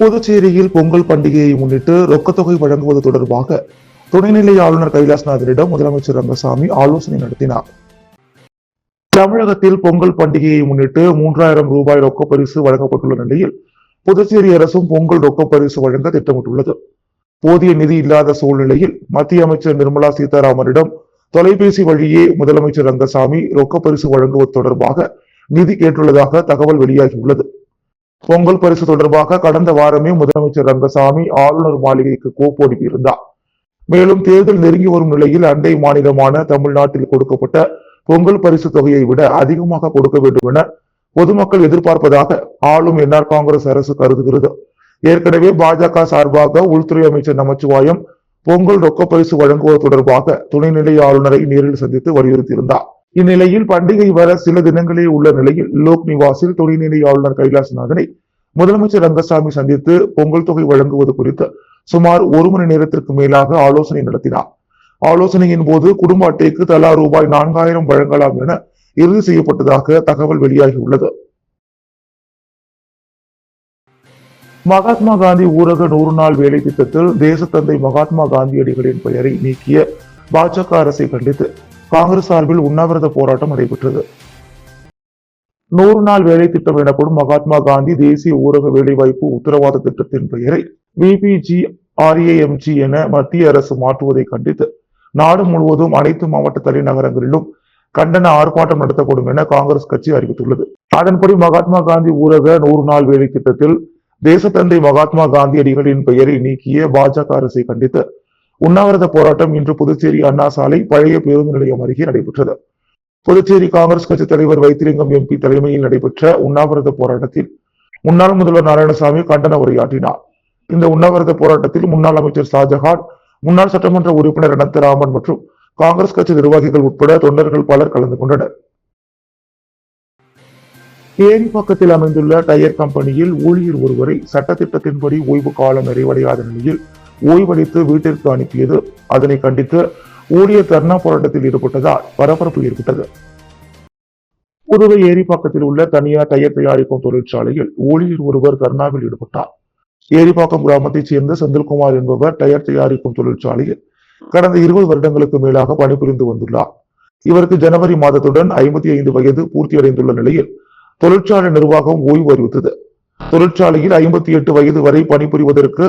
புதுச்சேரியில் பொங்கல் பண்டிகையை முன்னிட்டு ரொக்கத்தொகை வழங்குவது தொடர்பாக துணைநிலை ஆளுநர் கைலாசநாதனிடம் முதலமைச்சர் ரங்கசாமி ஆலோசனை நடத்தினார். தமிழகத்தில் பொங்கல் பண்டிகையை முன்னிட்டு 3000 ரூபாய் ரொக்க பரிசு வழங்கப்பட்டுள்ள நிலையில் புதுச்சேரி அரசும் பொங்கல் ரொக்க பரிசு வழங்க திட்டமிட்டுள்ளது. போதிய நிதி இல்லாத சூழ்நிலையில் மத்திய அமைச்சர் நிர்மலா சீதாராமனிடம் தொலைபேசி வழியே முதலமைச்சர் ரங்கசாமி ரொக்க பரிசு வழங்குவது தொடர்பாக நிதி கேட்டுள்ளதாக தகவல் வெளியாகியுள்ளது. பொங்கல் பரிசு தொடர்பாக கடந்த வாரமே முதலமைச்சர் ரங்கசாமி ஆளுநர் மாளிகைக்கு கோப்பு அனுப்பியிருந்தார். மேலும் தேர்தல் நெருங்கி வரும் நிலையில் அண்டை மாநிலமான தமிழ்நாட்டில் கொடுக்கப்பட்ட பொங்கல் பரிசு தொகையை விட அதிகமாக கொடுக்க வேண்டும் என பொதுமக்கள் எதிர்பார்ப்பதாக ஆளும் என்ஆர் காங்கிரஸ் அரசு கருதுகிறது. ஏற்கனவே பாஜக சார்பாக உள்துறை அமைச்சர் நமச்சிவாயம் பொங்கல் ரொக்க பரிசு வழங்குவது தொடர்பாக துணைநிலை ஆளுநரை நேரில் சந்தித்து வலியுறுத்தியிருந்தார். இந்நிலையில் பண்டிகை வர சில தினங்களே உள்ள நிலையில் லோக் நிவாசில் துணைநிலை ஆளுநர் கைலாசநாதனை முதலமைச்சர் ரங்கசாமி சந்தித்து பொங்கல் தொகை வழங்குவது குறித்து சுமார் 1 மணி நேரத்திற்கு மேலாக ஆலோசனை நடத்தினார். ஆலோசனையின் போது குடும்ப அட்டைக்கு தலா ரூபாய் 4000 வழங்கலாம் என இறுதி செய்யப்பட்டதாக தகவல் வெளியாகியுள்ளது. மகாத்மா காந்தி ஊரக 100 நாள் வேலை திட்டத்தில் தேசத்தந்தை மகாத்மா காந்தியடிகளின் பெயரை நீக்கிய பாஜக அரசை கண்டித்து காங்கிரஸ் சார்பில் உண்ணாவிரத போராட்டம் நடைபெற்றது. 100 நாள் வேலை திட்டம் எனப்படும் மகாத்மா காந்தி தேசிய ஊரக வேலைவாய்ப்பு உத்தரவாத திட்டத்தின் பெயரை VPGRAMG என மத்திய அரசு மாற்றுவதை கண்டித்து நாடு முழுவதும் அனைத்து மாவட்ட தலைநகரங்களிலும் கண்டன ஆர்ப்பாட்டம் நடத்தப்படும் என காங்கிரஸ் கட்சி அறிவித்துள்ளது. அதன்படி மகாத்மா காந்தி ஊரக 100 நாள் வேலை திட்டத்தில் தேசத்தந்தை மகாத்மா காந்தியடிகளின் பெயரை நீக்கிய பாஜக அரசை கண்டித்து உண்ணாவிரத போராட்டம் இன்று புதுச்சேரி அண்ணா சாலை பழைய பேருந்து நிலையம் அருகே நடைபெற்றது. புதுச்சேரி காங்கிரஸ் கட்சி தலைவர் வைத்திலிங்கம் MP தலைமையில் நடைபெற்ற உண்ணாவிரத போராட்டத்தில் முன்னாள் முதல்வர் நாராயணசாமி கண்டன உரையாற்றினார். இந்த உண்ணாவிரத போராட்டத்தில் முன்னாள் அமைச்சர் ஷாஜஹான், முன்னாள் சட்டமன்ற உறுப்பினர் அனந்தராமன் மற்றும் காங்கிரஸ் கட்சி நிர்வாகிகள் உட்பட தொண்டர்கள் பலர் கலந்து கொண்டனர். ஏரி பக்கத்தில் அமைந்துள்ள டயர் கம்பெனியில் ஊழியர் ஒருவரை சட்டத்திட்டத்தின்படி ஓய்வு காலம் நிறைவடையாத நிலையில் ஓய்வளித்து வீட்டிற்கு அனுப்பியது. அதனை கண்டித்து ஊழியர் தர்ணா போராட்டத்தில் ஈடுபட்டதால் பரபரப்பு ஏற்பட்டது. புதுவை ஏரிப்பாக்கத்தில் உள்ள தனியார் டயர் தயாரிக்கும் தொழிற்சாலையில் ஊழியர் ஒருவர் தர்ணாவில் ஈடுபட்டார். ஏரிப்பாக்கம் கிராமத்தைச் சேர்ந்த செந்தில்குமார் என்பவர் டயர் தயாரிக்கும் தொழிற்சாலையில் கடந்த 20 வருடங்களுக்கு மேலாக பணிபுரிந்து வந்துள்ளார். இவருக்கு ஜனவரி மாதத்துடன் 55 வயது பூர்த்தியடைந்துள்ள நிலையில் தொழிற்சாலை நிர்வாகம் ஓய்வு அறிவித்தது. தொழிற்சாலையில் 58 வயது வரை பணிபுரிவதற்கு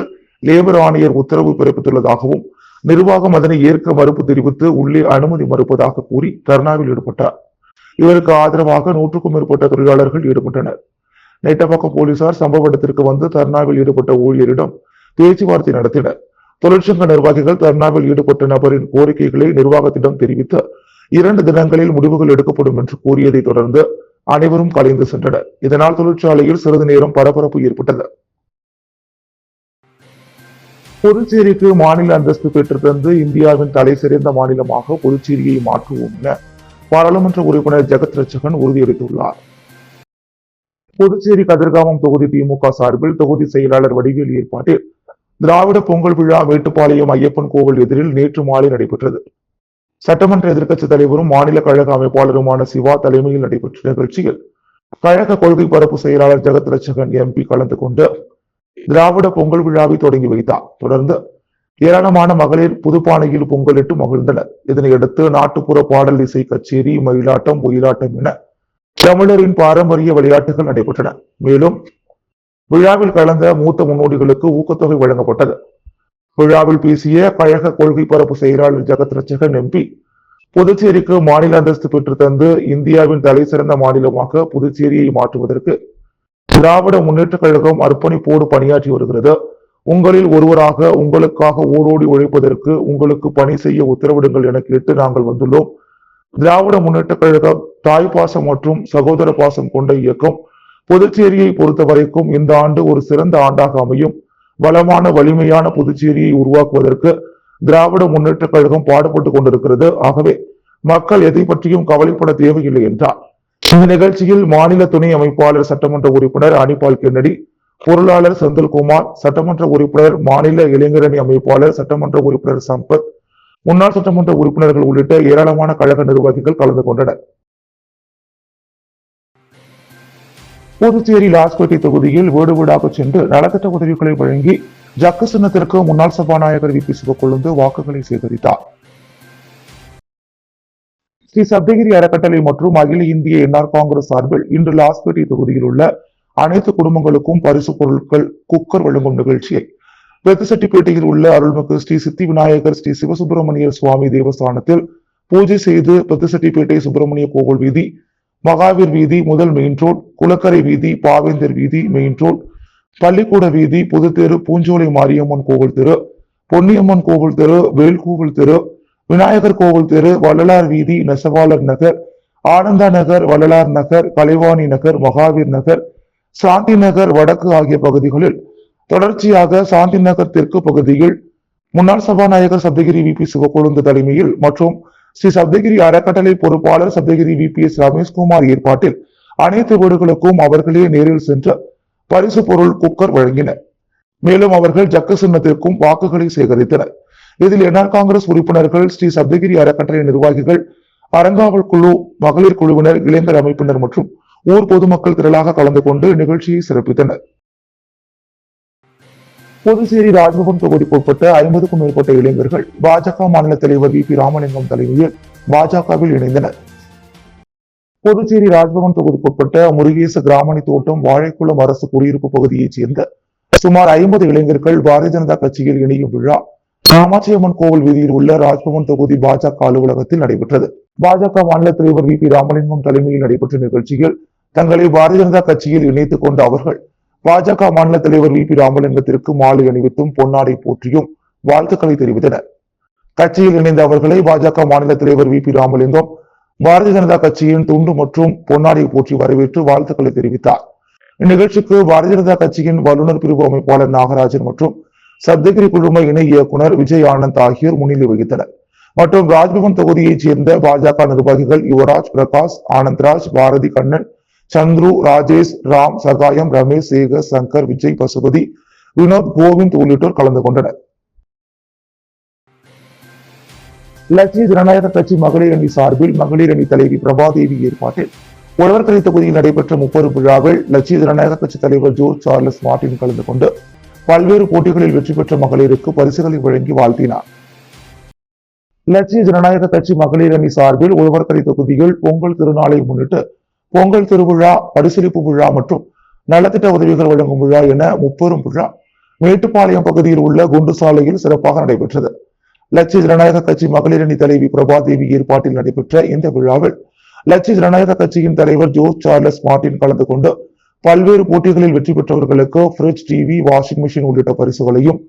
லேபர் ஆணையர் உத்தரவு பிறப்பித்துள்ளதாகவும் நிர்வாகம் அதனை ஏற்க மறுப்பு தெரிவித்து உள்ளே அனுமதி மறுப்பதாக கூறி தர்ணாவில் ஈடுபட்டார். இவருக்கு ஆதரவாக 100க்கும் மேற்பட்ட தொழிலாளர்கள் ஈடுபட்டனர். நெட்டப்பாக்கம் போலீசார் சம்பவ இடத்திற்கு வந்து தர்ணாவில் ஈடுபட்ட ஊழியரிடம் பேச்சுவார்த்தை நடத்தினர். தொழிற்சங்க நிர்வாகிகள் தர்ணாவில் ஈடுபட்ட நபரின் கோரிக்கைகளை நிர்வாகத்திடம் தெரிவித்து 2 தினங்களில் முடிவுகள் எடுக்கப்படும் என்று கூறியதை தொடர்ந்து அனைவரும் கலைந்து சென்றனர். இதனால் தொழிற்சாலையில் சிறிது நேரம் பரபரப்பு ஏற்பட்டது. புதுச்சேரிக்கு மாநில அந்தஸ்து பெற்று தந்து இந்தியாவின் தலை சிறந்த மாநிலமாக புதுச்சேரியை மாற்றுவோம் என பாராளுமன்ற உறுப்பினர் ஜெகத் ரட்சகன் உறுதியளித்துள்ளார். புதுச்சேரி கதிர்காமம் தொகுதி திமுக சார்பில் தொகுதி செயலாளர் வடிவேல் ஏற்பாட்டில் திராவிட பொங்கல் விழா மேட்டுப்பாளையம் ஐயப்பன் கோவில் எதிரில் நேற்று மாலை நடைபெற்றது. சட்டமன்ற எதிர்க்கட்சித் தலைவரும் மாநில கழக அமைப்பாளருமான சிவா தலைமையில் நடைபெற்ற நிகழ்ச்சியில் கழக கொள்கை பரப்பு செயலாளர் ஜெகத் ரட்சகன் MP கலந்து கொண்டு திராவிட பொங்கல் விழாவை தொடங்கி வைத்தார். தொடர்ந்து ஏராளமான மகளிர் புதுப்பானையில் பொங்கலிட்டு மகிழ்ந்தனர். இதனையடுத்து நாட்டுப்புற பாடல், இசை கச்சேரி, மயிலாட்டம், ஒயிலாட்டம் என தமிழரின் பாரம்பரிய விளையாட்டுகள் நடைபெற்றன. மேலும் விழாவில் கலந்த மூத்த முன்னோடிகளுக்கு ஊக்கத்தொகை வழங்கப்பட்டது. விழாவில் பேசிய கழக கொள்கை பரப்பு செயலாளர் ஜெகத் ரட்சகன் MP, புதுச்சேரிக்கு மாநில அந்தஸ்து பெற்று தந்து இந்தியாவின் தலை சிறந்த மாநிலமாக புதுச்சேரியை மாற்றுவதற்கு திராவிட முன்னேற்ற கழகம் அர்ப்பணிப்போடு பணியாற்றி வருகிறது. உங்களில் ஒருவராக உங்களுக்காக ஓடோடி உழைப்பதற்கு உங்களுக்கு பணி செய்ய உத்தரவிடுங்கள் என கேட்டு நாங்கள் வந்துள்ளோம். திராவிட முன்னேற்ற கழகம் தாய் பாசம் மற்றும் சகோதர பாசம் கொண்ட இயக்கம். புதுச்சேரியை பொறுத்த வரைக்கும் இந்த ஆண்டு ஒரு சிறந்த ஆண்டாக அமையும். வளமான வலிமையான புதுச்சேரியை உருவாக்குவதற்கு திராவிட முன்னேற்ற கழகம் பாடுபட்டுக் கொண்டிருக்கிறது. ஆகவே மக்கள் எதை பற்றியும் கவலைப்பட தேவையில்லை என்றார். இந்த நிகழ்ச்சியில் மாநில துணை அமைப்பாளர் சட்டமன்ற உறுப்பினர் அனிபால் கென்னடி, பொருளாளர் செந்தில்குமார், சட்டமன்ற உறுப்பினர், மாநில இளைஞரணி அமைப்பாளர் சட்டமன்ற உறுப்பினர் சம்பத், முன்னாள் சட்டமன்ற உறுப்பினர்கள் உள்ளிட்ட ஏராளமான கழக நிர்வாகிகள் கலந்து கொண்டனர். புதுச்சேரி லாஸ்பேட்டை தொகுதியில் வீடு வீடாக சென்று நலத்திட்ட உதவிகளை வழங்கி ஜக்கு சின்னத்திற்கு முன்னாள் சபாநாயகர் வி பி சிவக்கொழுந்து வாக்குகளை சேகரித்தார். ஸ்ரீ சப்தகிரி அறக்கட்டளை மற்றும் அகில இந்திய என்ஆர் காங்கிரஸ் சார்பில் இன்று லாஸ்பேட்டை தொகுதியில் உள்ள அனைத்து குடும்பங்களுக்கும் பரிசு பொருட்கள் குக்கர் வழங்கும் நிகழ்ச்சியை பெத்துசெட்டிப்பேட்டையில் உள்ள அருள்மிகு ஸ்ரீ சித்தி விநாயகர் ஸ்ரீ சிவசுப்பிரமணியர் சுவாமி தேவஸ்தானத்தில் பூஜை செய்து பெத்துசெட்டிப்பேட்டை சுப்பிரமணிய கோவில் வீதி, மகாவீர் வீதி, முதல் மெயின் ரோட், குளக்கரை வீதி, பாவேந்தர் வீதி, மெயின் ரோட், பள்ளிக்கூட வீதி, புதுத்தெரு, பூஞ்சோலை மாரியம்மன் கோவில் தெரு, பொன்னியம்மன் கோவில் தெரு, வேல்கோவில் தெரு, விநாயகர் கோவில் தெரு, வள்ளலார் வீதி, நெசவாளர் நகர், ஆனந்தா நகர், வள்ளலார் நகர், கலைவாணி நகர், மகாவீர் நகர், சாந்தி நகர் வடக்கு ஆகிய பகுதிகளில் தொடர்ச்சியாக சாந்தி நகர் தெற்கு பகுதியில் முன்னாள் சபாநாயகர் சப்தகிரி வி பி சிவக்கொழுந்து தலைமையில் மற்றும் ஸ்ரீ சப்தகிரி அறக்கட்டளை பொறுப்பாளர் Saptagiri V P S Rameshkumar ஏற்பாட்டில் அனைத்து வீடுகளுக்கும் அவர்களே நேரில் சென்று பரிசு பொருள் குக்கர் வழங்கினர். மேலும் அவர்கள் ஜக்கு சின்னத்திற்கும் வாக்குகளை சேகரித்தனர். இதில் என்ஆர் காங்கிரஸ் உறுப்பினர்கள், ஸ்ரீ சப்தகிரி அறக்கட்டளை நிர்வாகிகள், அறங்காவல் குழு, மகளிர் குழுவினர், இளைஞர் அமைப்பினர் மற்றும் ஊர் பொதுமக்கள் திரளாக கலந்து கொண்டு நிகழ்ச்சியை சிறப்பித்தனர். புதுச்சேரி ராஜ்பவன் தொகுதிக்குட்பட்ட 50க்கும் மேற்பட்ட இளைஞர்கள் பாஜக மாநில தலைவர் வி பி ராமலிங்கம் தலைமையில் பாஜகவில் இணைந்தனர். புதுச்சேரி ராஜ்பவன் தொகுதிக்குட்பட்ட முருகேச கிராமணி தோட்டம் வாழைக்குளம் அரசு குடியிருப்பு பகுதியைச் சேர்ந்த சுமார் 50 இளைஞர்கள் பாரதிய ஜனதா கட்சியில் இணையும் விழா காமாட்சியம்மன் கோவில் வீதியில் உள்ள ராஜ்பவன் தொகுதி பாஜக அலுவலகத்தில் நடைபெற்றது. பாஜக மாநில தலைவர் வி பி ராமலிங்கம் தலைமையில் நடைபெற்ற நிகழ்ச்சியில் தங்களை பாரதிய ஜனதா கட்சியில் இணைத்துக் கொண்ட அவர்கள் பாஜக மாநில தலைவர் வி பி ராமலிங்கத்திற்கு மாலை அணிவித்தும் பொன்னாடை போற்றியும் வாழ்த்துக்களை தெரிவித்தனர். கட்சியில் இணைந்த அவர்களை பாஜக மாநில தலைவர் வி பி ராமலிங்கம் பாரதிய ஜனதா கட்சியின் துண்டு மற்றும் பொன்னாடை போற்றி வரவேற்று வாழ்த்துக்களை தெரிவித்தார். இந்நிகழ்ச்சிக்கு பாரதிய ஜனதா கட்சியின் வல்லுநர் பிரிவு அமைப்பாளர் நாகராஜன் மற்றும் சப்தகிரி குழும இணை இயக்குனர் விஜய் ஆனந்த் ஆகியோர் முன்னிலை வகித்தனர். மற்றும் ராஜ்பவன் தொகுதியைச் சேர்ந்த பாஜக நிர்வாகிகள் யுவராஜ், பிரகாஷ், ஆனந்த்ராஜ், பாரதி கண்ணன், சந்துரு, ராஜேஷ், ராம், சகாயம், ரமேஷ், சேகர், சங்கர், விஜய், பசுபதி, வினோத், கோவிந்த் உள்ளிட்டோர் கலந்து கொண்டனர். லட்சிய ஜனநாயக கட்சி மகளிர் அணி சார்பில் மகளிர் அணி தலைவி பிரபாதேவி ஏற்பாட்டில் உழவர்கரை தொகுதியில் நடைபெற்ற 30 விழாவில் லட்சிய ஜனநாயக கட்சி தலைவர் ஜோர்ஜ் சார்லஸ் மார்டின் கலந்து கொண்டு பல்வேறு போட்டிகளில் வெற்றி பெற்ற மகளிருக்கு பரிசுகளை வழங்கி வாழ்த்தினார். லட்சிய ஜனநாயக கட்சி மகளிர் அணி சார்பில் உழவர்கரை தொகுதியில் பொங்கல் திருநாளை முன்னிட்டு பொங்கல் திருவிழா, பரிசளிப்பு விழா மற்றும் நலத்திட்ட உதவிகள் வழங்கும் விழா என 30 விழா மேட்டுப்பாளையம் பகுதியில் உள்ள குண்டு சாலையில் சிறப்பாக நடைபெற்றது. லட்சிய ஜனநாயக கட்சி மகளிர் அணி தலைவி பிரபாதேவி ஏற்பாட்டில் நடைபெற்ற இந்த விழாவில் லட்சிய ஜனநாயக கட்சியின் தலைவர் ஜோர்ஜ் சார்லஸ் மார்டின் கலந்து கொண்டு பல்வேறு போட்டிகளில் வெற்றி பெற்றவர்களுக்கு ஃப்ரிட்ஜ், டிவி, வாஷிங் மிஷின் உள்ளிட்ட பரிசுகளையும்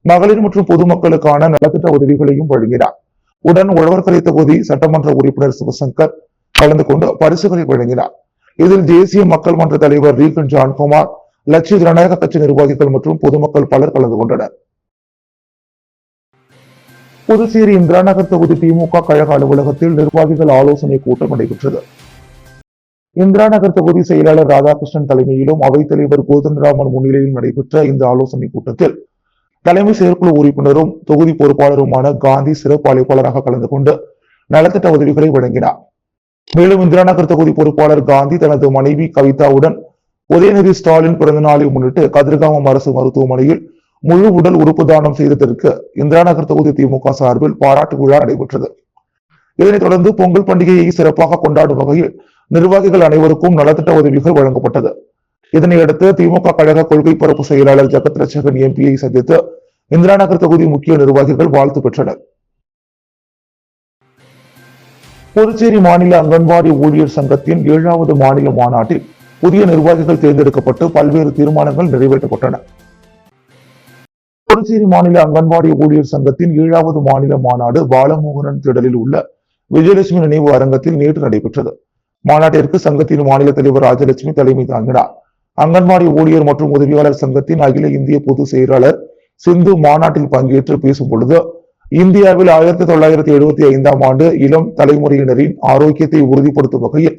மகளிர் மற்றும் பொதுமக்களுக்கான நலத்திட்ட உதவிகளையும் வழங்கினார். உடன் உழவர்கரை தொகுதி சட்டமன்ற உறுப்பினர் சிவசங்கர் கலந்து கொண்டு பரிசுகளை வழங்கினார். இதில் தேசிய மக்கள் மன்ற தலைவர் ரீகன் ஜான்குமார், லட்சிய ஜனநாயக கட்சி நிர்வாகிகள் மற்றும் பொதுமக்கள் பலர் கலந்து கொண்டனர். புதுச்சேரி இந்திரா நகர் தொகுதி திமுக கழக அலுவலகத்தில் நிர்வாகிகள் ஆலோசனை கூட்டம் நடைபெற்றது. இந்திரா நகர் தொகுதி செயலாளர் ராதாகிருஷ்ணன் தலைமையிலும் அவைத்தலைவர் கோதண்டராமன் முன்னிலையில் நடைபெற்ற இந்த ஆலோசனை கூட்டத்தில் தலைமை செயற்குழு உறுப்பினரும் தொகுதி பொறுப்பாளருமான காந்தி சிறப்பு அழைப்பாளராக கலந்து கொண்டு நலத்திட்ட உதவிகளை வழங்கினார். மேலும் இந்திரா நகர் தொகுதி பொறுப்பாளர் காந்தி தனது மனைவி கவிதாவுடன் உதயநிதி ஸ்டாலின் பிறந்த நாளை முன்னிட்டு கதிர்காமம் அரசு மருத்துவமனையில் முழு உடல் உறுப்பு தானம் செய்ததற்கு இந்திரா நகர் தொகுதி திமுக சார்பில் பாராட்டு விழா நடைபெற்றது. இதனைத் தொடர்ந்து பொங்கல் பண்டிகையை சிறப்பாக கொண்டாடும் வகையில் நிர்வாகிகள் அனைவருக்கும் நலத்திட்ட உதவிகள் வழங்கப்பட்டது. இதனையடுத்து திமுக கழக கொள்கை பரப்பு செயலாளர் ஜெகத் ரட்சகன் எம்பியை சந்தித்து இந்திரா நகர் தொகுதி முக்கிய நிர்வாகிகள் வாழ்த்து பெற்றனர். புதுச்சேரி மாநில அங்கன்வாடி ஊழியர் சங்கத்தின் 7வது மாநில மாநாட்டில் புதிய நிர்வாகிகள் தேர்ந்தெடுக்கப்பட்டு பல்வேறு தீர்மானங்கள் நிறைவேற்றப்பட்டன. புதுச்சேரி மாநில அங்கன்வாடி ஊழியர் சங்கத்தின் 7வது மாநில மாநாடு பாலமோகனன் திடலில் உள்ள விஜயலட்சுமி நினைவு அரங்கத்தில் நேற்று நடைபெற்றது. மாநாட்டிற்கு சங்கத்தின் மாநில தலைவர் ராஜலட்சுமி தலைமை தாங்கினார். அங்கன்வாடி ஊழியர் மற்றும் உதவியாளர் சங்கத்தின் அகில இந்திய பொதுச் செயலாளர் சிந்து மாநாட்டில் பங்கேற்று பேசும் பொழுது, இந்தியாவில் 1975ஆம் ஆண்டு இளம் தலைமுறையினரின் ஆரோக்கியத்தை உறுதிப்படுத்தும் வகையில்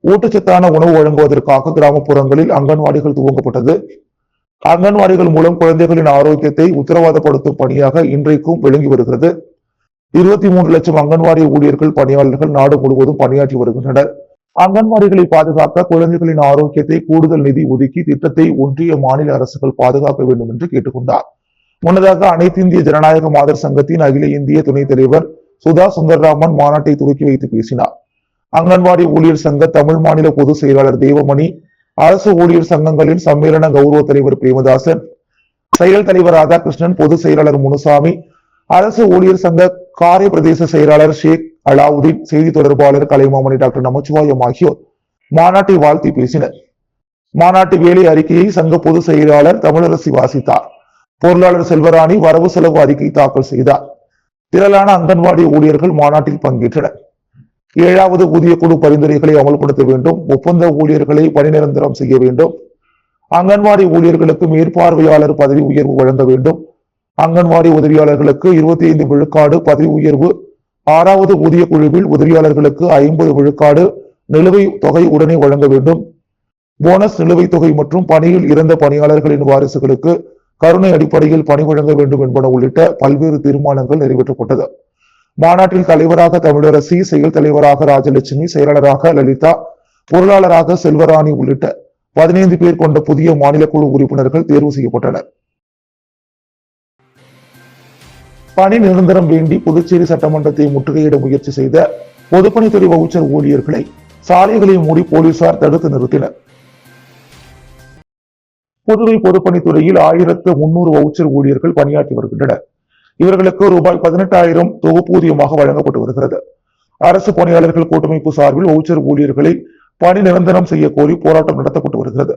ஊட்டச்சத்தான உணவு வழங்குவதற்காக கிராமப்புறங்களில் அங்கன்வாடிகள் துவங்கப்பட்டது. அங்கன்வாடிகள் மூலம் குழந்தைகளின் ஆரோக்கியத்தை உத்தரவாதப்படுத்தும் பணியாக இன்றைக்கும் விளங்கி வருகிறது. 23 லட்சம் அங்கன்வாடி ஊழியர்கள் பணியாளர்கள் நாடு முழுவதும் பணியாற்றி வருகின்றனர். அங்கன்வாடிகளை பாதுகாக்க குழந்தைகளின் ஆரோக்கியத்தை கூடுதல் நிதி ஒதுக்கி திட்டத்தை ஒன்றிய மாநில அரசுகள் பாதுகாக்க வேண்டும் என்று கேட்டுக்கொண்டார். முன்னதாக அனைத்து இந்திய ஜனநாயக மாதர் சங்கத்தின் அகில இந்திய துணைத் தலைவர் சுதா சுந்தர்ராமன் மாநாட்டை துவக்கி வைத்து பேசினார். அங்கன்வாடி ஊழியர் சங்க தமிழ் மாநில பொதுச் செயலாளர் தேவமணி, அரசு ஊழியர் சங்கங்களின் சம்மேளன கௌரவ தலைவர் பிரேமதாசன், செயல் தலைவர் ராதாகிருஷ்ணன், பொதுச் செயலாளர் முனுசாமி, அரசு ஊழியர் சங்க காரை பிரதேச செயலாளர் ஷேக் அலாவுதீன், செய்தி தொடர்பாளர் கலைமாமணி டாக்டர் நமச்சிவாயம் ஆகியோர் மாநாட்டை வாழ்த்தி பேசினர். மாநாட்டு வேலை அறிக்கையை சங்க பொதுச் செயலாளர் தமிழரசி வாசித்தார். பொருளாளர் செல்வராணி வரவு செலவு அறிக்கை தாக்கல் செய்தார். திரளான அங்கன்வாடி ஊழியர்கள் மாநாட்டில் பங்கேற்றனர். 7வது ஊதிய குழு பரிந்துரைகளை அமல்படுத்த வேண்டும், ஒப்பந்த ஊழியர்களை பணி நிரந்தரம் செய்ய வேண்டும், அங்கன்வாடி ஊழியர்களுக்கு மேற்பார்வையாளர் பதவி உயர்வு வழங்க வேண்டும், அங்கன்வாடி உதவியாளர்களுக்கு 25 விழுக்காடு பதவி உயர்வு, 6வது ஊதிய குழுவில் உதவியாளர்களுக்கு 50 விழுக்காடு நிலுவைத் தொகை உடனே வழங்க வேண்டும், போனஸ் நிலுவைத் தொகை மற்றும் பணியில் இறந்த பணியாளர்களின் வாரிசுகளுக்கு கருணை அடிப்படையில் பணி வழங்க வேண்டும் என்பன உள்ளிட்ட பல்வேறு தீர்மானங்கள் நிறைவேற்றப்பட்டது. மாநாட்டில் தலைவராக தமிழரசி, செயல் தலைவராக ராஜலட்சுமி, செயலாளராக லலிதா, பொருளாளராக செல்வராணி உள்ளிட்ட 15 பேர் கொண்ட புதிய மாநில குழு உறுப்பினர்கள் தேர்வு செய்யப்பட்டனர். பணி நிரந்தரம் வேண்டி புதுச்சேரி சட்டமன்றத்தை முற்றுகையிட முயற்சி செய்த பொதுப்பணித்துறை வவுச்சர் ஊழியர்களை சாலைகளை மூடி போலீசார் தடுத்து நிறுத்தினர். புதுவை பொதுப்பணித்துறையில் 1300 வவுச்சர் ஊழியர்கள் பணியாற்றி வருகின்றனர். இவர்களுக்கு ரூபாய் 18,000 தொகுப்பூதியமாக வழங்கப்பட்டு வருகிறது. அரசு பணியாளர்கள் கூட்டமைப்பு சார்பில் வவுச்சர் ஊழியர்களை பணி நிரந்தரம் செய்ய கோரி போராட்டம் நடத்தப்பட்டு வருகிறது.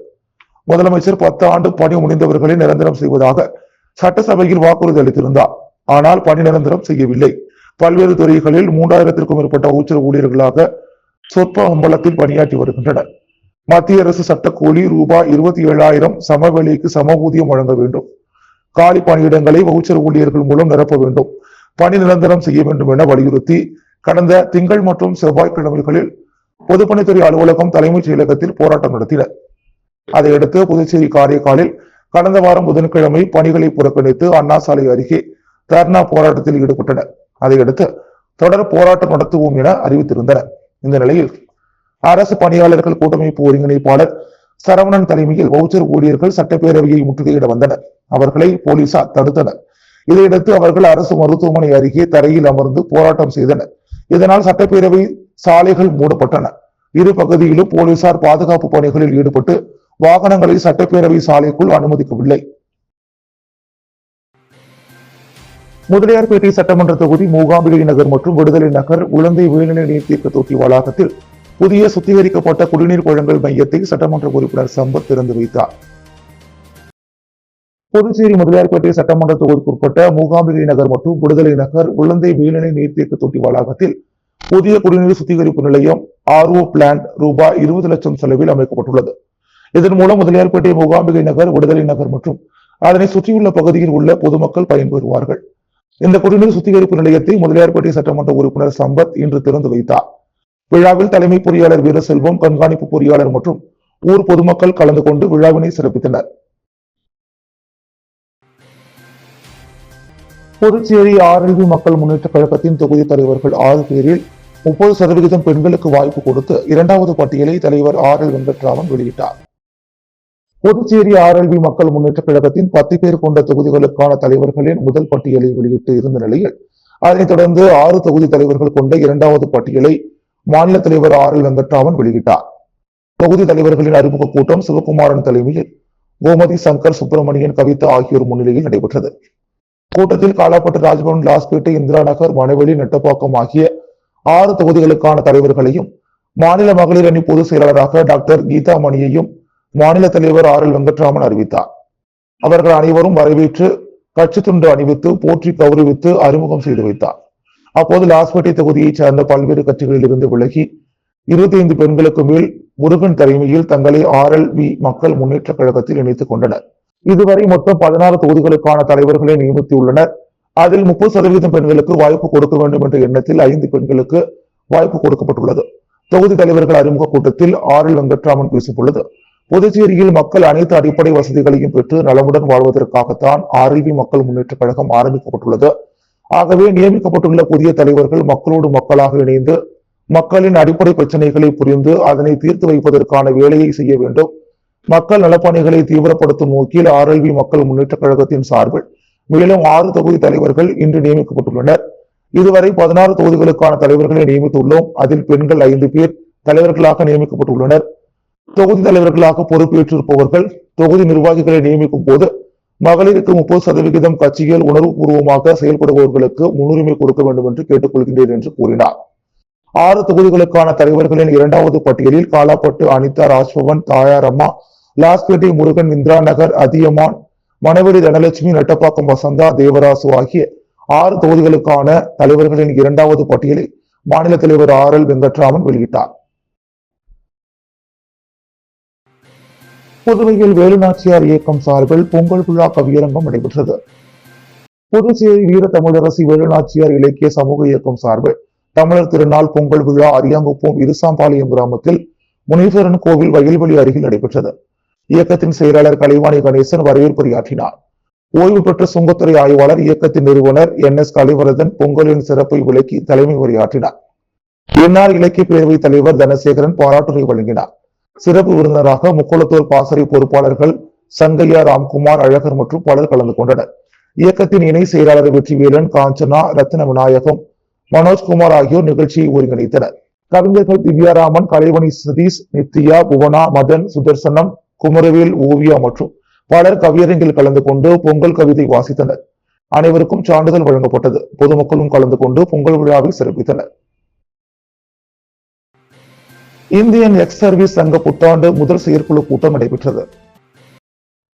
முதலமைச்சர் 10 ஆண்டு பணி முடிந்தவர்களை நிரந்தரம் செய்வதாக சட்டசபையில் வாக்குறுதி அளித்திருந்தார். ஆனால் பணி நிரந்தரம் செய்யவில்லை. பல்வேறு துறைகளில் 3000க்கும் மேற்பட்ட வவுச்சர் ஊழியர்களாக சொற்ப சம்பளத்தில் பணியாற்றி வருகின்றனர். மத்திய அரசு சட்டக்கூலி ரூபாய் 27,000 சமவெளிக்கு சம ஊதியம் வழங்க வேண்டும். காலி பணியிடங்களை வவுச்சர் ஊழியர்கள் மூலம் நிரப்ப வேண்டும். பணி நிரந்தரம் செய்ய வேண்டும் என வலியுறுத்தி கடந்த திங்கள் மற்றும் செவ்வாய்க்கிழமைகளில் பொதுப்பணித்துறை அலுவலகம் தலைமைச் செயலகத்தில் போராட்டம் நடத்தினர். அதையடுத்து புதுச்சேரி காரைக்காலில் கடந்த வாரம் புதன்கிழமை பணிகளை புறக்கணித்து அண்ணா சாலை அருகே தர்ணா போராட்டத்தில் ஈடுபட்டனர். அதையடுத்து தொடர் போராட்டம் நடத்துவோம் என அறிவித்திருந்தனர். இந்த நிலையில் அரசு பணியாளர்கள் கூட்டமைப்பு ஒருங்கிணைப்பாளர் சரவணன் தலைமையில் வவுச்சர் ஊழியர்கள் சட்டப்பேரவையை முற்றுகையிட வந்தனர். அவர்களை போலீசார் தடுத்தனர். இதையடுத்து அவர்கள் அரசு மருத்துவமனை அருகே தரையில் அமர்ந்து போராட்டம் செய்தனர். இதனால் சட்டப்பேரவை சாலைகள் மூடப்பட்டன. இரு பகுதியிலும் போலீசார் பாதுகாப்பு பணிகளில் ஈடுபட்டு வாகனங்களை சட்டப்பேரவை சாலைக்குள் அனுமதிக்கவில்லை. முதலியார்பேட்டை சட்டமன்ற தொகுதி மூகாம்பிகை நகர் மற்றும் விடுதலை நகர் உளந்தை உயர்நிலை நீர்த்தேக்க தொட்டி வளாகத்தில் புதிய சுத்திகரிக்கப்பட்ட குடிநீர் வழங்கல் மையத்தை சட்டமன்ற உறுப்பினர் சம்பத் திறந்து வைத்தார். புதுச்சேரி முதலியார்பேட்டை சட்டமன்ற தொகுதிக்குட்பட்ட மூகாம்பிகை நகர் மற்றும் விடுதலை நகர் உளந்தை உயர்நிலை நீர்த்தேக்க தொட்டி வளாகத்தில் புதிய குடிநீர் சுத்திகரிப்பு நிலையம் RO பிளான்ட் ரூபாய் 20 லட்சம் செலவில் அமைக்கப்பட்டுள்ளது. இதன் மூலம் முதலியார்பேட்டை மூகாம்பிகை நகர், விடுதலை நகர் மற்றும் அதனை சுற்றியுள்ள பகுதியில் உள்ள பொதுமக்கள் பயன்பெறுவார்கள். இந்த குடிநீர் சுத்திகரிப்பு நிலையத்தை முதலியார்பேட்டை சட்டமன்ற உறுப்பினர் சம்பத் இன்று திறந்து வைத்தார். விழாவில் தலைமை பொறியாளர் வீரசெல்வம், கண்காணிப்பு பொறியாளர் மற்றும் ஊர் பொதுமக்கள் கலந்து கொண்டு விழாவினை சிறப்பித்தனர். புதுச்சேரி RLV மக்கள் முன்னேற்ற கழகத்தின் தொகுதி தலைவர்கள் 6 பேரில் 30% பெண்களுக்கு வாய்ப்பு கொடுத்து 2வது பட்டியலை தலைவர் RL வெங்கட்ராமன் வெளியிட்டார். புதுச்சேரி RLV மக்கள் முன்னேற்ற கழகத்தின் 10 பேர் கொண்ட தொகுதிகளுக்கான தலைவர்களின் முதல் பட்டியலை வெளியிட்டு இருந்த நிலையில் அதனைத் தொடர்ந்து 6 தொகுதி தலைவர்கள் கொண்ட 2வது பட்டியலை மாநில தலைவர் RL வெங்கட்ராமன் வெளியிட்டார். தொகுதி தலைவர்களின் அறிமுக கூட்டம் சிவகுமாரன் தலைமையில் கோமதி சங்கர், சுப்பிரமணியன், கவிதா ஆகியோர் முன்னிலையில் நடைபெற்றது. கூட்டத்தில் காலாப்பட்டு, ராஜ்பவன், லாஸ்பேட்டை, இந்திரா நகர், மணவெளி, நெட்டப்பாக்கம் ஆகிய 6 தொகுதிகளுக்கான தலைவர்களையும் மாநில மகளிர் அணி பொதுச் செயலாளராக டாக்டர் கீதா மணியையும் மாநில தலைவர் RL வெங்கட்ராமன் அறிவித்தார். அவர்கள் அனைவரும் வரவேற்று கட்சி துண்டு அணிவித்து போற்றி கௌரவித்து அறிமுகம் செய்து வைத்தார். அப்போது லாஸ்பேட்டை தொகுதியைச் சேர்ந்த பல்வேறு கட்சிகளில் இருந்து விலகி 25 பெண்களுக்கு மேல் முருகன் தலைமையில் தங்களை RLV மக்கள் முன்னேற்ற கழகத்தில் இணைத்துக் கொண்டனர். இதுவரை மொத்தம் 16 தொகுதிகளுக்கான தலைவர்களை நியமித்துள்ளனர். அதில் 30% பெண்களுக்கு வாய்ப்பு கொடுக்க வேண்டும் என்ற எண்ணத்தில் 5 பெண்களுக்கு வாய்ப்பு கொடுக்கப்பட்டுள்ளது. தொகுதி தலைவர்கள் அறிமுக கூட்டத்தில் RL வெங்கட்ராமன் பேசியுள்ளது, புதுச்சேரியில் மக்கள் அனைத்து அடிப்படை வசதிகளையும் பெற்று நலமுடன் வாழ்வதற்காகத்தான் RLV மக்கள் முன்னேற்ற கழகம் ஆரம்பிக்கப்பட்டுள்ளது. ஆகவே நியமிக்கப்பட்டுள்ள புதிய தலைவர்கள் மக்களோடு மக்களாக இணைந்து மக்களின் அடிப்படை பிரச்சனைகளை புரிந்து அதனை தீர்த்து வைப்பதற்கான வேலையை செய்ய வேண்டும். மக்கள் நலப்பணிகளை தீவிரப்படுத்தும் நோக்கில் RLV மக்கள் முன்னேற்ற கழகத்தின் சார்பில் மேலும் 6 தொகுதி தலைவர்கள் இன்று நியமிக்கப்பட்டுள்ளனர். இதுவரை 16 தொகுதிகளுக்கான தலைவர்களை நியமித்துள்ளோம். அதில் பெண்கள் 5 பேர் தலைவர்களாக நியமிக்கப்பட்டுள்ளனர். தொகுதி தலைவர்களாக பொறுப்பேற்றிருப்பவர்கள் தொகுதி நிர்வாகிகளை நியமிக்கும் போது மகளிருக்கு 30% கட்சியில் உணர்வுபூர்வமாக செயல்படுபவர்களுக்கு முன்னுரிமை கொடுக்க வேண்டும் என்று கேட்டுக்கொள்கின்றேன் என்று கூறினார். 6 தொகுதிகளுக்கான தலைவர்களின் 2வது பட்டியலில் காலாப்பட்டு அனிதா ராஜ்பவன், தாயார் அம்மா, லாஸ்பேட்டை முருகன், இந்திரா நகர் அதியமான், மணவெளி தனலட்சுமி, நெட்டப்பாக்கம் வசந்தா, தேவராசு ஆகிய 6 தொகுதிகளுக்கான தலைவர்களின் 2வது பட்டியலை மாநில தலைவர் RL வெங்கட்ராமன் வெளியிட்டார். புதுவையில் வேலுநாச்சியார் இயக்கம் சார்பில் பொங்கல் விழா கவியரங்கம் நடைபெற்றது. புதுச்சேரி வீர தமிழரசி வேலுநாச்சியார் இலக்கிய சமூக இயக்கம் சார்பில் தமிழர் திருநாள் பொங்கல் விழா அரியாங்குப்பம் இருசாம்பாளையம் கிராமத்தில் முனீஸ்வரன் கோவில் வயல்வெளி அருகில் நடைபெற்றது. இயக்கத்தின் செயலாளர் கலைவாணி கணேசன் வரவேற்புரையாற்றினார். ஓய்வு பெற்ற சுங்கத்துறை ஆய்வாளர் இயக்கத்தின் நிறுவனர் NS கலைவரதன் பொங்கலின் சிறப்பை விளக்கி தலைமை உரையாற்றினார். என்ஆர் இலக்கிய பேரவைத் தலைவர் தனசேகரன் பாராட்டுரை வழங்கினார். சிறப்பு விருந்தினராக முக்குளத்தூர் பாசறை பொறுப்பாளர்கள் சங்கையா, ராம்குமார், அழகர் மற்றும் பலர் கலந்து கொண்டனர். இயக்கத்தின் இணை செயலாளர் வெற்றிவேலன், காஞ்சனா, ரத்ன விநாயகம், மனோஜ்குமார் ஆகியோர் நிகழ்ச்சியை ஒருங்கிணைத்தனர். கவிஞர்கள் திவ்யாராமன், கலைவணி சதீஷ், நித்யா, புவனா, மதன், சுதர்சனம், குமரவேல், ஓவியா மற்றும் பலர் கவியரங்கில் கலந்து கொண்டு பொங்கல் கவிதை வாசித்தனர். அனைவருக்கும் சான்றிதழ் வழங்கப்பட்டது. பொதுமக்களும் கலந்து கொண்டு பொங்கல் விழாவை சிறப்பித்தனர். இந்தியன் எக்ஸ் சர்வீஸ் சங்க புத்தாண்டு முதல் செயற்குழு கூட்டம் நடைபெற்றது.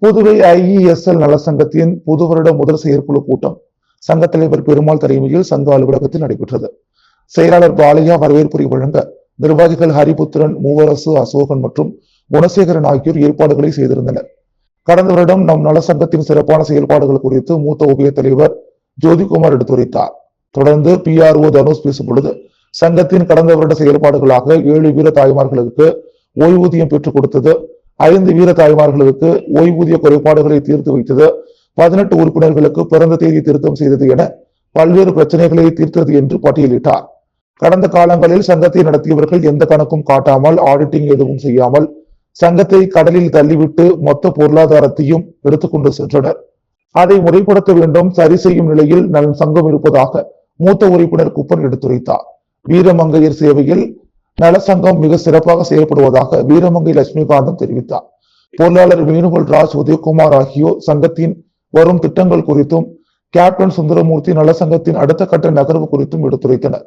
புதுவை IESL நலசங்கத்தின் புது வருட முதல் செயற்குழு கூட்டம் சங்க தலைவர் பெருமாள் தலைமையில் சங்க அலுவலகத்தில் நடைபெற்றது. செயலாளர் பாலையா வரவேற்புரை வழங்க நிர்வாகிகள் ஹரிபுத்திரன், மூவரசு, அசோகன் மற்றும் குணசேகரன் ஆகியோர் ஏற்பாடுகளை செய்திருந்தனர். கடந்த வருடம் நம் நலசங்கத்தின் சிறப்பான செயல்பாடுகள் குறித்து மூத்த உபய தலைவர் ஜோதிகுமார் எடுத்துரைத்தார். தொடர்ந்து PRO தனுஷ் பேசும் பொழுது சங்கத்தின் கடந்த வருட செயல்பாடுகளாக 7 வீர தாய்மார்களுக்கு ஓய்வூதியம் பெற்றுக் கொடுத்தது, 5 வீர தாய்மார்களுக்கு ஓய்வூதிய குறைபாடுகளை தீர்த்து வைத்தது, 18 உறுப்பினர்களுக்கு பிறந்த தேதி திருத்தம் செய்தது என பல்வேறு பிரச்சனைகளை தீர்த்தது என்று பட்டியலிட்டார். கடந்த காலங்களில் சங்கத்தை நடத்தியவர்கள் எந்த கணக்கும் காட்டாமல், ஆடிட்டிங் எதுவும் செய்யாமல் சங்கத்தை கடலில் தள்ளிவிட்டு மொத்த பொருளாதாரத்தையும் எடுத்துக்கொண்டு சென்றனர். அதை முறைப்படுத்த வேண்டும், சரி செய்யும் நிலையில் நம் சங்கம் இருப்பதாக மூத்த உறுப்பினர் குப்பன் எடுத்துரைத்தார். வீரமங்கையர் சேவையில் நலசங்கம் மிக சிறப்பாக செயல்படுவதாக வீரமங்கை லட்சுமிகாந்தம் தெரிவித்தார். பொருளாளர் வேணுகோல் ராஜ், உதயகுமார் ஆகியோர் சங்கத்தின் வரும் திட்டங்கள் குறித்தும் கேப்டன் சுந்தரமூர்த்தி நலசங்கத்தின் அடுத்த கட்ட நகர்வு குறித்தும் எடுத்துரைத்தனர்.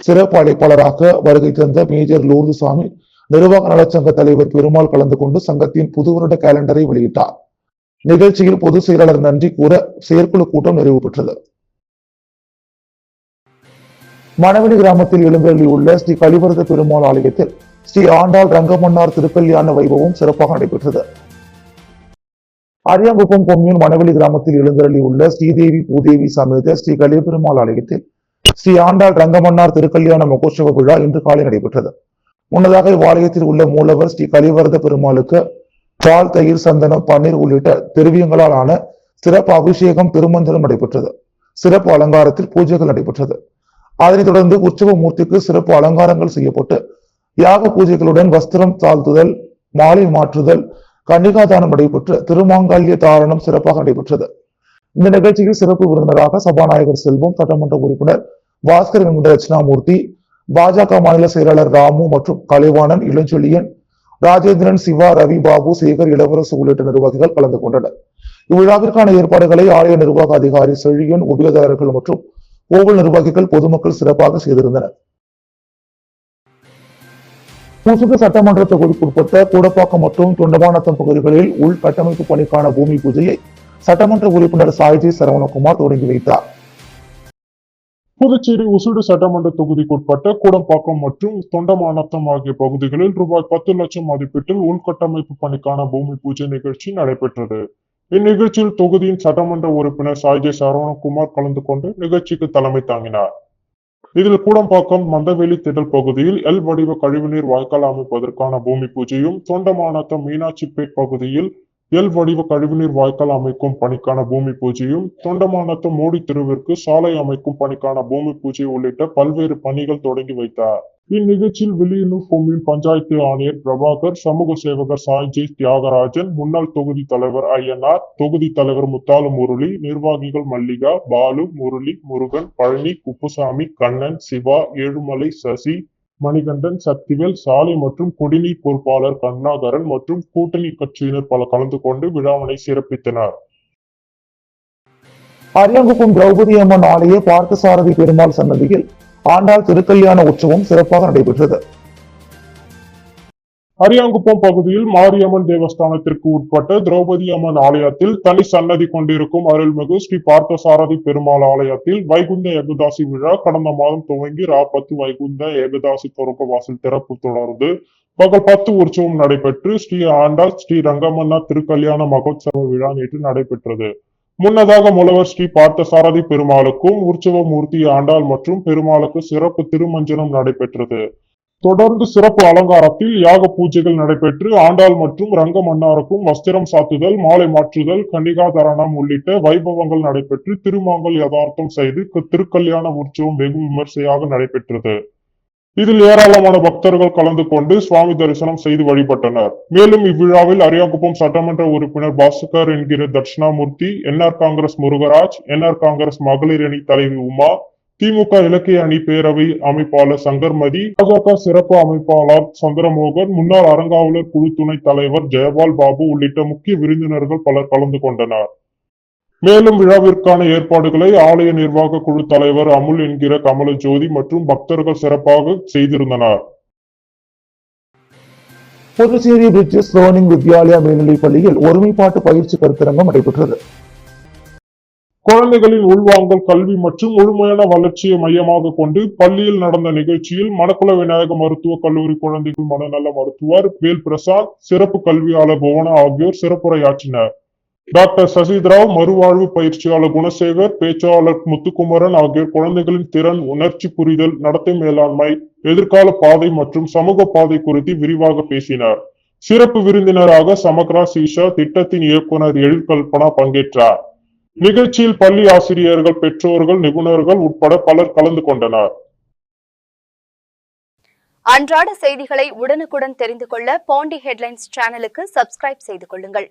சிறப்பு அழைப்பாளராக வருகை தந்த மேஜர் லூர்துசாமி, நிர்வாக நலச்சங்க தலைவர் பெருமாள் கலந்து கொண்டு சங்கத்தின் புது வருட கேலண்டரை வெளியிட்டார். நிகழ்ச்சியில் பொதுச் செயலாளர் நன்றி கூற செயற்குழு கூட்டம் நிறைவு பெற்றது. மணவெளி கிராமத்தில் எழுந்தருளி உள்ள ஸ்ரீ கலிவரத பெருமாள் ஆலயத்தில் ஸ்ரீ ஆண்டாள் ரங்கமன்னார் திருக்கல்யாண வைபவம் சிறப்பாக நடைபெற்றது. அரியாங்குப்பம் கொம்யூன் மணவெளி கிராமத்தில் எழுந்தருளி உள்ள ஸ்ரீதேவி பூதேவி சமேத ஸ்ரீ கலிபெருமாள் ஆலயத்தில் ஸ்ரீ ஆண்டாள் ரங்கமன்னார் திருக்கல்யாண மகோற்சவ விழா இன்று காலை நடைபெற்றது. முன்னதாக இவ்வாலயத்தில் உள்ள மூலவர் ஸ்ரீ கலிவரத பெருமாளுக்கு பால், தயிர், சந்தனம், பன்னீர் உள்ளிட்ட திரவியங்களால் ஆன சிறப்பு அபிஷேகம், திருமஞ்சனம் நடைபெற்றது. சிறப்பு அலங்காரத்தில் பூஜைகள் நடைபெற்றது. அதனைத் தொடர்ந்து உற்சவ மூர்த்திக்கு சிறப்பு அலங்காரங்கள் செய்யப்பட்டு யாக பூஜைகளுடன் வஸ்திரம் தாழ்த்துதல், மாலை மாற்றுதல், கன்னிகாதானம் நடைபெற்று திருமாங்கல்ய தாரணம் சிறப்பாக நடைபெற்றது. இந்த நிகழ்ச்சியில் சிறப்பு விருந்தினராக சபாநாயகர் செல்வம், சட்டமன்ற உறுப்பினர் பாஸ்கர் வெங்கடரட்சணாமூர்த்தி, பாஜக மாநில செயலாளர் ராமு மற்றும் கலைவாணன், இளஞ்செழியன், ராஜேந்திரன், சிவா, ரவி, பாபு, சேகர், இளவரசு உள்ளிட்ட நிர்வாகிகள் கலந்து கொண்டனர். இவ்விழாவிற்கான ஏற்பாடுகளை ஆலய நிர்வாக அதிகாரி செழியன், உபயோகதாரர்கள் மற்றும் கோவில் நிர்வாகிகள், பொதுமக்கள் சிறப்பாக செய்திருந்தனர். புதுச்சேரி சட்டமன்ற தொகுதிக்குட்பட்ட கூடப்பாக்கம் மற்றும் தொண்டமாநத்தம் பகுதிகளில் உள்கட்டமைப்பு பணிக்கான பூமி பூஜையை சட்டமன்ற உறுப்பினர் சாய்ஜி சரவணகுமார் தொடங்கி வைத்தார். புதுச்சேரி உசுடு சட்டமன்ற தொகுதிக்குட்பட்ட கூடம்பாக்கம் மற்றும் தொண்டமாநத்தம் ஆகிய பகுதிகளில் ரூபாய் 10 லட்சம் மதிப்பீட்டில் உள்கட்டமைப்பு பணிக்கான பூமி பூஜை நிகழ்ச்சி நடைபெற்றது. இந்நிகழ்ச்சியில் தொகுதியின் சட்டமன்ற உறுப்பினர் சாய்ஜி சரவணகுமார் கலந்து கொண்டு நிகழ்ச்சிக்கு தலைமை தாங்கினார். இதில் கூடம்பாக்கம் மந்தவெளி திடல் பகுதியில் எல் வடிவ கழிவுநீர் வாய்க்கால் அமைப்பதற்கான பூமி பூஜையும், தொண்டமாநத்தம் மீனாட்சிப்பேட் பகுதியில் எல் வடிவ கழிவுநீர் வாய்க்கால் அமைக்கும் பணிக்கான பூமி பூஜையும், தொண்டமானத்தம் மோடி தெருவிற்கு சாலை அமைக்கும் பணிக்கான பூமி பூஜை உள்ளிட்ட பல்வேறு பணிகள் தொடங்கி வைத்தார். இந்நிகழ்ச்சியில் வில்லியனூர் கொம்யூன் பஞ்சாயத்து ஆணையர் பிரபாகர், சமூக சேவகர் சாய்ஜி தியாகராஜன், முன்னாள் தொகுதி தலைவர் ஐயனார், தொகுதி தலைவர் முத்தாலு முரளி, நிர்வாகிகள் மல்லிகா, பாலு, முரளி, முருகன், பழனி, குப்புசாமி, கண்ணன், சிவா, ஏழுமலை, சசி, மணிகண்டன், சக்திவேல், சாலை மற்றும் குடிநீர் பொறுப்பாளர் கருணாகரன் மற்றும் கூட்டணி கட்சியினர் பல கலந்து கொண்டு விழாவினை சிறப்பித்தனர். அரியாங்குப்பம் திரௌபதி அம்மன் ஆலய பார்த்தசாரதி பெருமாள் சன்னதியில் ஆண்டாள் திருக்கல்யாண உற்சவம் சிறப்பாக நடைபெற்றது. அரியாங்குப்பம் பகுதியில் மாரியம்மன் தேவஸ்தானத்திற்கு உட்பட்ட திரௌபதி அம்மன் ஆலயத்தில் தனி சன்னதி கொண்டிருக்கும் அருள்மிகு ஸ்ரீ பார்த்தசாரதி பெருமாள் ஆலயத்தில் வைகுந்த ஏகாதசி விழா கடந்த மாதம் துவங்கி ராப்பத்து வைகுந்த ஏகாதசி தொடக்க வாசல் திறப்பு தொடர்ந்து பகல் 10 உற்சவம் நடைபெற்று ஸ்ரீ ஆண்டாள் ஸ்ரீ ரங்கமன்னா திருக்கல்யாண மகோத்சவ விழா நேற்று நடைபெற்றது. முன்னதாக மூலவர் ஸ்ரீ பார்த்தசாரதி பெருமாளுக்கும் உற்சவ மூர்த்தி ஆண்டாள் மற்றும் பெருமாளுக்கு சிறப்பு திருமஞ்சனம் நடைபெற்றது. தொடர்ந்து சிறப்பு அலங்காரத்தில் யாக பூஜைகள் நடைபெற்று ஆண்டாள் மற்றும் ரங்கமன்னாருக்கும் வஸ்திரம் சாத்துதல், மாலை மாற்றுதல், கன்னிகாதரணம் உள்ளிட்ட வைபவங்கள் நடைபெற்று திருமாங்கல் யதார்த்தம் செய்து திருக்கல்யாண உற்சவம் வெகு விமர்சையாக நடைபெற்றது. இதில் ஏராளமான பக்தர்கள் கலந்து கொண்டு சுவாமி தரிசனம் செய்து வழிபட்டனர். மேலும் இவ்விழாவில் அரியாங்குப்பம் சட்டமன்ற உறுப்பினர் பாஸ்கர் என்கிற தட்சிணாமூர்த்தி, என்ஆர் காங்கிரஸ் முருகராஜ், என்ஆர் காங்கிரஸ் மகளிர் அணி தலைவி உமா, திமுக இலக்கிய அணி பேரவை அமைப்பாளர் சங்கர்மதி, பாஜக சிறப்பு அமைப்பாளர் சந்திரமோகன், முன்னாள் அறங்காவலர் குழு துணைத் தலைவர் ஜெயபால் பாபு உள்ளிட்ட முக்கிய விருந்தினர்கள் பலர் கலந்து கொண்டனர். மேலும் விழாவிற்கான ஏற்பாடுகளை ஆலய நிர்வாக குழு தலைவர் அமுல் என்கிற கமலஜோதி மற்றும் பக்தர்கள் சிறப்பாக செய்திருந்தனர். புதுச்சேரி பிரிட்ஜஸ் லேர்னிங் வித்யாலயா மேல்நிலைப் பள்ளியில் ஒருமைப்பாட்டு பயிற்சி கருத்தரங்கம் நடைபெற்றது. குழந்தைகளின் உள்வாங்கல் கல்வி மற்றும் முழுமையான வளர்ச்சியை மையமாக கொண்டு பள்ளியில் நடந்த நிகழ்ச்சியில் மணக்குள விநாயக மருத்துவக் கல்லூரி குழந்தைகள் மனநல மருத்துவர் வேல் பிரசாத், சிறப்பு கல்வியாளர் புவனா ஆகியோர் சிறப்புரையாற்றினர். டாக்டர் சசிதராவ், மறுவாழ்வு பயிற்சியாளர் குணசேகர், பேச்சாளர் முத்துக்குமரன் ஆகியோர் குழந்தைகளின் திறன், உணர்ச்சி புரிதல், நடத்தை மேலாண்மை, எதிர்கால பாதை மற்றும் சமூக பாதை குறித்து விரிவாக பேசினர். சிறப்பு விருந்தினராக சமக்ரா சீஷா திட்டத்தின் இயக்குனர் எழில்கல்பனா பங்கேற்றார். நிகழ்ச்சியில் பள்ளி ஆசிரியர்கள், பெற்றோர்கள், நிபுணர்கள் உட்பட பலர் கலந்து கொண்டனர். அன்றாட செய்திகளை உடனுக்குடன் தெரிந்து கொள்ள பாண்டி ஹெட்லைன்ஸ் சேனலுக்கு சப்ஸ்கிரைப் செய்து கொள்ளுங்கள்.